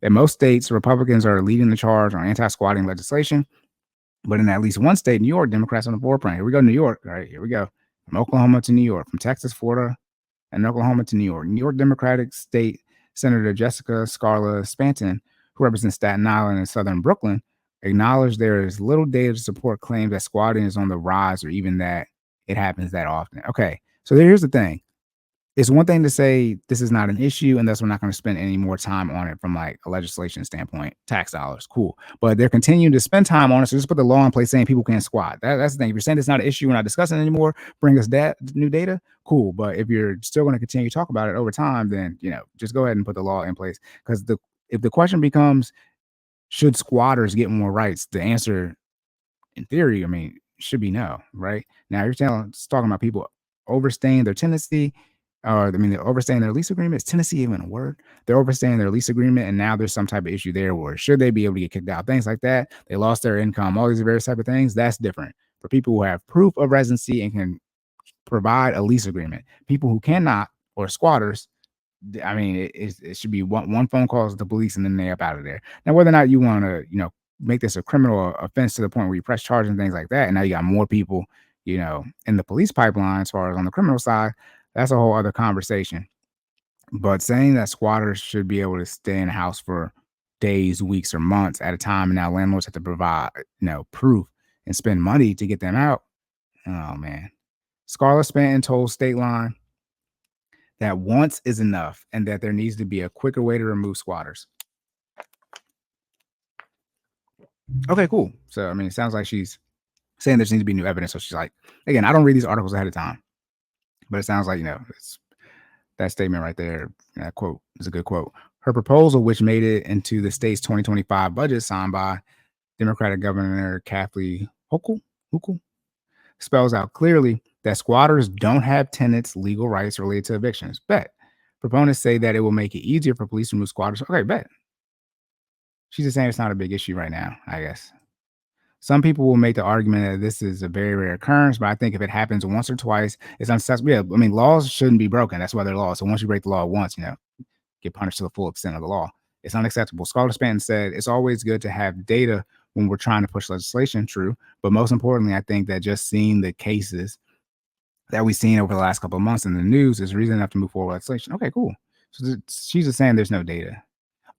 In most states, Republicans are leading the charge on anti-squatting legislation, but in at least one state, New York, Democrats on the forefront. Here we go, New York. All right, here we go. From Oklahoma to New York, from Texas, Florida, and Oklahoma to New York. New York Democratic State Senator Jessica Scarla Spanton, who represents Staten Island and Southern Brooklyn, acknowledged there is little data to support claims that squatting is on the rise or even that it happens that often. Okay, so here's the thing. It's one thing to say this is not an issue and thus we're not going to spend any more time on it from like a legislation standpoint, tax dollars, cool. But they're continuing to spend time on it. So just put the law in place saying people can't squat. That's the thing. If you're saying it's not an issue, we're not discussing it anymore, bring us that new data, cool. But if you're still going to continue to talk about it over time, then just go ahead and put the law in place. Because if the question becomes, should squatters get more rights? The answer, in theory, should be no, right? Now you're talking about people overstaying their tenancy. They're overstaying their lease agreement. Is Tennessee even a word? They're overstaying their lease agreement, and now there's some type of issue there where should they be able to get kicked out? Things like that. They lost their income, all these various type of things. That's different. For people who have proof of residency and can provide a lease agreement, people who cannot, or squatters, it should be one phone call to the police and then they're up out of there. Now, whether or not you want to, make this a criminal offense to the point where you press charges and things like that, and now you got more people, in the police pipeline as far as on the criminal side, that's a whole other conversation. But saying that squatters should be able to stay in a house for days, weeks, or months at a time, and now landlords have to provide, proof and spend money to get them out. Oh man. Scarlett Spanton told State Line that once is enough and that there needs to be a quicker way to remove squatters. Okay, cool. So, it sounds like she's saying there needs to be new evidence. So she's like, again, I don't read these articles ahead of time, but it sounds like, it's that statement right there. That quote is a good quote. Her proposal, which made it into the state's 2025 budget signed by Democratic Governor Kathy Hochul, spells out clearly that squatters don't have tenants' legal rights related to evictions. Bet. Proponents say that it will make it easier for police to remove squatters. Okay, bet. She's just saying it's not a big issue right now, I guess. Some people will make the argument that this is a very rare occurrence, but I think if it happens once or twice, it's unacceptable. Yeah, laws shouldn't be broken. That's why they're laws. So once you break the law once, get punished to the full extent of the law. It's unacceptable. Scarlett Spanton said, it's always good to have data when we're trying to push legislation, true. But most importantly, I think that just seeing the cases that we've seen over the last couple of months in the news is reason enough to move forward with legislation. Okay, cool. So she's just saying there's no data.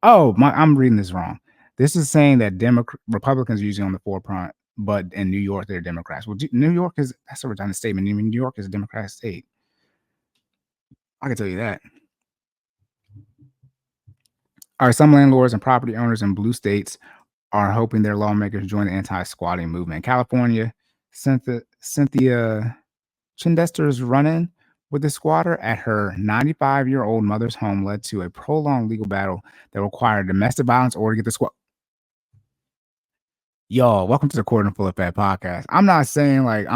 Oh, I'm reading this wrong. This is saying that Republicans are usually on the forefront, but in New York, they're Democrats. Well, New York that's a redundant statement. New York is a Democratic state. I can tell you that. All right, some landlords and property owners in blue states are hoping their lawmakers join the anti-squatting movement. In California, Cynthia Chindester's run-in with the squatter at her 95-year-old mother's home led to a prolonged legal battle that required domestic violence order to get the squat. Y'all, welcome to the Court and Full Effect podcast. I'm not saying like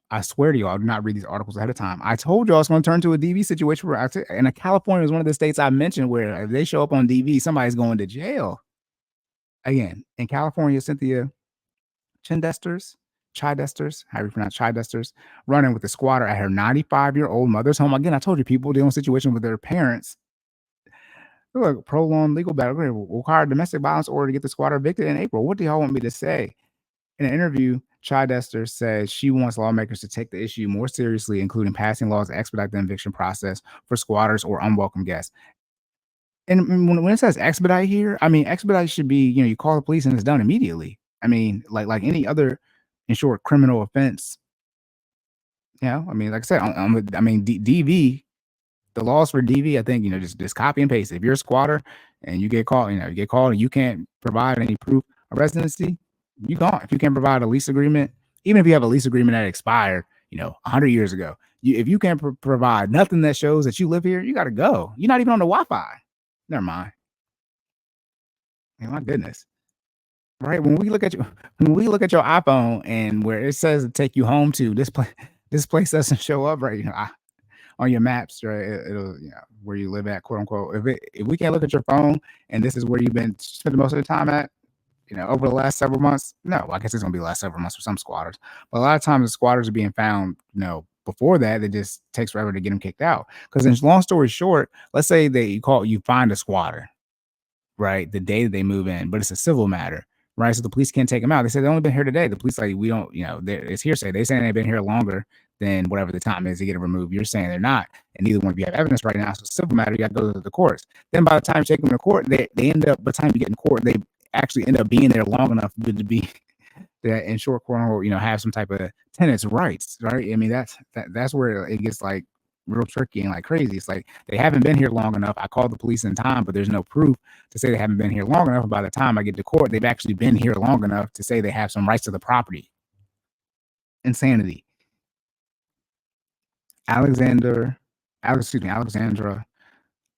I swear to you, I do not read these articles ahead of time. I told y'all it's going to turn to a DV situation where and California is one of the states I mentioned where if they show up on DV, somebody's going to jail. Again, in California, Cynthia Chidesters, how you pronounce Chidesters, running with the squatter at her 95-year-old mother's home. Again, I told you people dealing with situation with their parents. Look, prolonged legal battle required domestic violence order to get the squatter evicted in April. What do y'all want me to say? In an interview, Chidester says she wants lawmakers to take the issue more seriously, including passing laws to expedite the eviction process for squatters or unwelcome guests. And when it says expedite here, expedite should be, you call the police and it's done immediately. Like any other, in short, criminal offense. Like I said, DV, the laws for DV, I think, just copy and paste. If you're a squatter and you get called, and you can't provide any proof of residency, you gone. If you can't provide a lease agreement, even if you have a lease agreement that expired, 100 years ago, if you can't provide nothing that shows that you live here, you got to go. You're not even on the Wi-Fi. Never mind. My goodness. Right. When we look at your iPhone and where it says to take you home to this place doesn't show up right, on your maps, right? It'll, where you live at, quote unquote. If we can't look at your phone and this is where you've been spending most of the time at, over the last several months, no, I guess it's gonna be the last several months for some squatters. But a lot of times the squatters are being found, before that, it just takes forever to get them kicked out. Because, in long story short, let's say that you find a squatter, right, the day that they move in, but it's a civil matter, right? So the police can't take them out. They said they only been here today. The police like, we don't, it's hearsay. They saying they've been here longer than whatever the time is to get it removed. You're saying they're not, and neither one of you have evidence right now. So civil matter, you got to go to the courts. Then by the time you take them to court, they end up. By the time you get in court, they actually end up being there long enough to be that in short, quote unquote, have some type of tenants' rights, right? I mean, that's where it gets like real tricky and like crazy. It's like they haven't been here long enough. I called the police in time, but there's no proof to say they haven't been here long enough. By the time I get to court, they've actually been here long enough to say they have some rights to the property. Insanity. Alexandra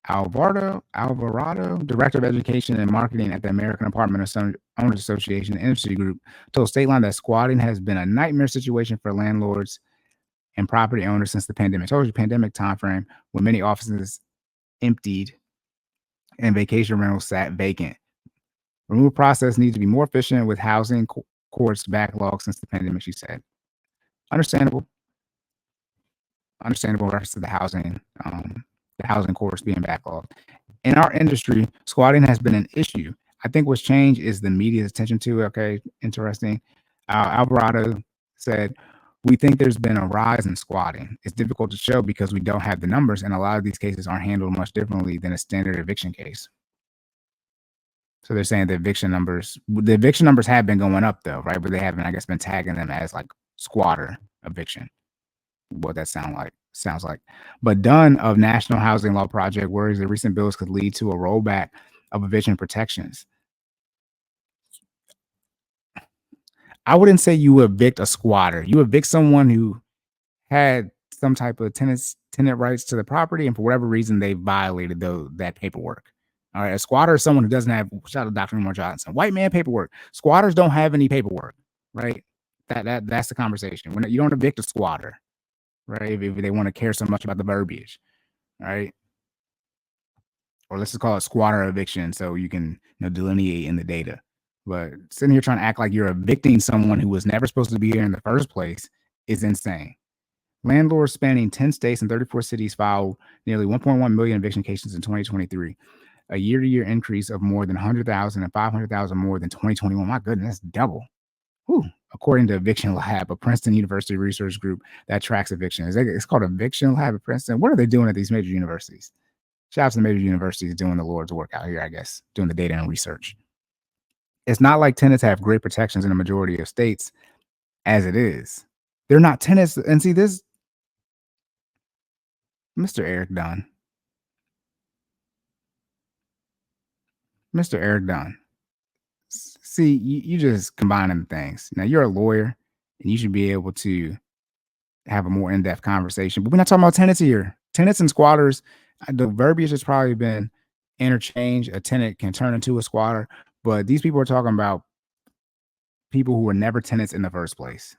Alvarado, Director of Education and Marketing at the American Apartment Owners Association Industry Group, told Stateline that squatting has been a nightmare situation for landlords and property owners since the pandemic. I told you, pandemic timeframe when many offices emptied and vacation rentals sat vacant. Removal process needs to be more efficient with housing courts backlog since the pandemic, she said. Understandable reference to the housing courts being backlogged. In our industry, squatting has been an issue. I think what's changed is the media's attention to it. Okay, interesting. Alvarado said, we think there's been a rise in squatting. It's difficult to show because we don't have the numbers, and a lot of these cases aren't handled much differently than a standard eviction case. So they're saying the eviction numbers have been going up though, right? But they haven't, I guess, been tagging them as like squatter eviction. What that sounds like. But Dunn of National Housing Law Project worries that recent bills could lead to a rollback of eviction protections. I wouldn't say you evict a squatter. You evict someone who had some type of tenant rights to the property, and for whatever reason they violated that paperwork. All right, a squatter is someone who doesn't have, shout out to Dr. Umar Johnson, white man paperwork. Squatters don't have any paperwork, right? That's the conversation. When you don't evict a squatter, right? If they want to care so much about the verbiage, right? Or let's just call it squatter eviction, so you can delineate in the data. But sitting here trying to act like you're evicting someone who was never supposed to be here in the first place is insane. Landlords spanning 10 states and 34 cities filed nearly 1.1 million eviction cases in 2023, a year-to-year increase of more than 100,000 and 500,000 more than 2021. My goodness, that's double. Whew. According to Eviction Lab, a Princeton University research group that tracks eviction. It's called Eviction Lab at Princeton. What are they doing at these major universities? Shout out to the major universities doing the Lord's work out here, I guess, doing the data and research. It's not like tenants have great protections in the majority of states as it is. They're not tenants. And see this, Mr. Eric Dunn. See, you just combining things. Now, you're a lawyer, and you should be able to have a more in-depth conversation. But we're not talking about tenants here. Tenants and squatters, the verbiage has probably been interchanged. A tenant can turn into a squatter, but these people are talking about people who were never tenants in the first place.